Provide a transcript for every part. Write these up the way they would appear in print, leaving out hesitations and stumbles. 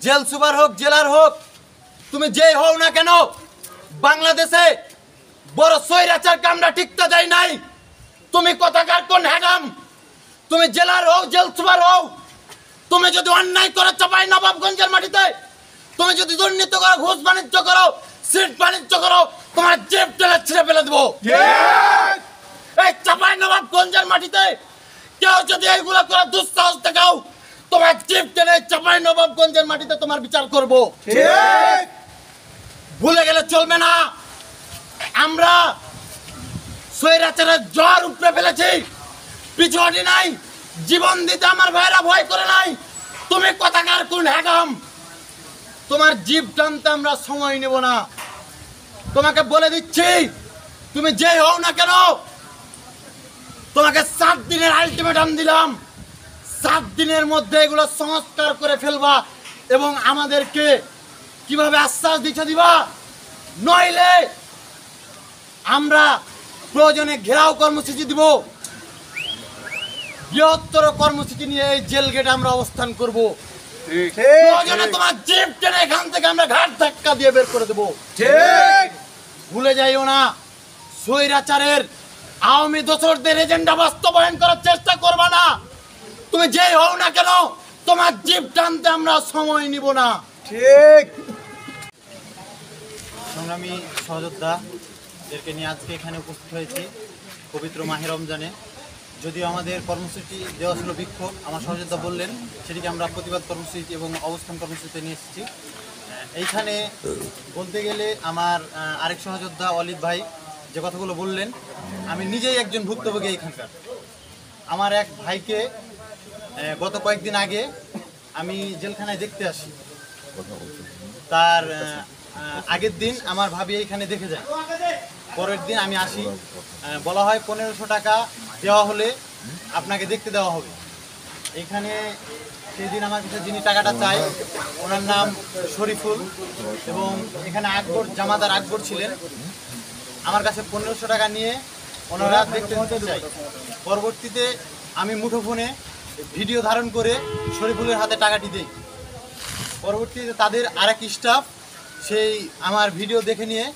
Jail super হোক জেলার হোক তুমি যেই হও না কেন বাংলাদেশে বড় স্বৈরাচার কামরা টিকতে দেয় নাই। তুমি কথাকার কোন হ্যাগাম, তুমি জেলার হও জেল সুপার হও, তুমি যদি অন্যায় করো চাপাই নবাবগঞ্জের মাটিতে, তুমি যদি দুর্নীতি করো ঘুষ বাণিজ্য করো সিট বাণিজ্য করো তোমার জেব টেনে ছিঁড়ে ফেলে দেবো। এই চাপাই নবাবগঞ্জের মাটিতে কেউ যদি এইগুলো করে দুঃসাহস দেখাও তোমার জিপ টেনে চাপাই নবাবগঞ্জের মাটিতে তোমার বিচার করব। ভুলে গেলে চলবে না, আমরা স্বৈরাচারের জ্বর উপরে ফেলেছি, পিছু হটি নাই, জীবন দিতে আমার ভাইরা ভয় করে নাই। তুমি কথাকার কোন হ্যাগাম, তোমার জিভ টানতে আমরা সময় নেব না। তোমাকে বলে দিচ্ছি তুমি যেই হও না কেন তোমাকে 7 দিনের আলটিমেটাম দিলাম, 7 দিনের মধ্যে এগুলো সংস্কার করে ফেলবা এবং আমাদেরকে কিভাবে আশ্বাস দিতে দিবা, নইলে আমরা প্রয়োজনে ঘেরাও কর্মসূচি দিব, বৃহত্তর কর্মসূচি নিয়ে এই জেল গেটে আমরা অবস্থান করব। প্রয়োজনে তোমার জিপ টেনে এখান থেকে আমরা ঘাট ধাক্কা দিয়ে বের করে দেবো। ভুলে যাইও না, স্বৈরাচারের আওয়ামী দোসরদের এজেন্ডা বাস্তবায়ন করার চেষ্টা করবা না। তুমি যেই হও না কেন তোমার জিপ টানতে আমরা সময় নিব না। ঠিক। সংগ্রামী সহযোদ্ধাদেরকে নিয়ে আজকে এখানে উপস্থিত হয়েছি পবিত্র মাহে রমজানে। যদিও আমাদের কর্মসূচি দেওয়া ছিল বিক্ষোভ, আমার সহযোদ্ধা বললেন সেটিকে আমরা প্রতিবাদ কর্মসূচি এবং অবস্থান কর্মসূচিতে নিয়ে এসেছি। এইখানে বলতে গেলে আমার আরেক সহযোদ্ধা অলিদ ভাই যে কথাগুলো বললেন, আমি নিজেই একজন ভুক্তভোগী এখানকার। আমার এক ভাইকে গত কয়েকদিন আগে আমি জেলখানায় দেখতে আসি, তার আগের দিন আমার ভাবি এইখানে দেখে যায়, পরের দিন আমি আসি, বলা হয় 1500 টাকা দেওয়া হলে আপনাকে দেখতে দেওয়া হবে। এখানে সেদিন আমার কাছে যিনি টাকাটা চাই ওনার নাম শরীফুল এবং এখানে আকবর জামাদার আকবর ছিলেন। আমার কাছে 1500 টাকা নিয়ে ওনারা দেখতে দিতে চাই। পরবর্তীতে আমি মুঠোফোনে ভিডিও ধারণ করে শরীফুলের হাতে টাকাটি দিই। পরবর্তীতে তাদের আরেক স্টাফ সেই আমার ভিডিও দেখে নিয়ে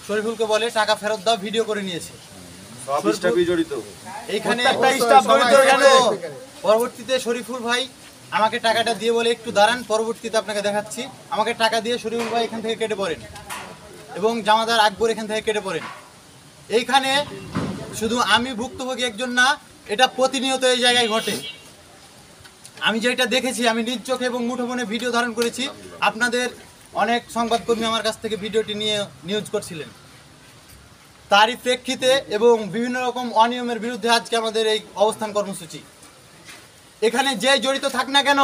শরীফুলকে বলে টাকা ফেরত দাও, ভিডিও করে নিয়েছে। এইখানে পরবর্তীতে শরীফুল ভাই আমাকে টাকাটা দিয়ে বলে একটু দাঁড়ান, পরবর্তীতে আপনাকে দেখাচ্ছি। আমাকে টাকা দিয়ে শরীফুল ভাই এখান থেকে কেটে পড়েন এবং জামাদার আকবর এখান থেকে কেটে পড়েন। এইখানে শুধু আমি ভুক্তভোগী একজন না, এটা প্রতিনিয়ত এই জায়গায় ঘটে। আমি যেটা দেখেছি আমি নিজ চোখে এবং মুঠোফোনে ভিডিও ধারণ করেছি। আপনাদের অনেক সংবাদকর্মী আমার কাছ থেকে ভিডিওটি নিয়ে নিউজ করছিলেন। তারই প্রেক্ষিতে এবং বিভিন্ন রকম অনিয়মের বিরুদ্ধে আজকে আমাদের এই অবস্থান কর্মসূচি। এখানে যে জড়িত থাক না কেন